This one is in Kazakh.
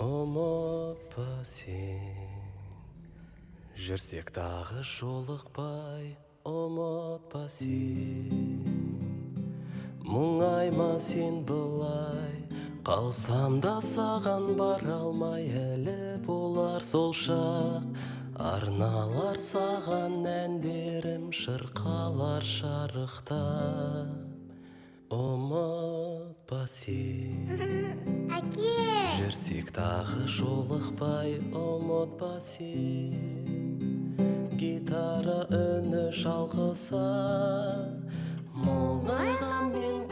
ұмытпа сен, жүрсек тағы жолықпай, ұмытпа сен. Мұңайма сен былай, қалсам да саған бара алмай, әлі болар сол шақ, арналар саған әндерім, шырқалар шарықтап. Ұмытпа сен, Әке! жүрсек тағы жолықпай, ұмытпа сен. Гитара үні шалқыса, мұңайған мен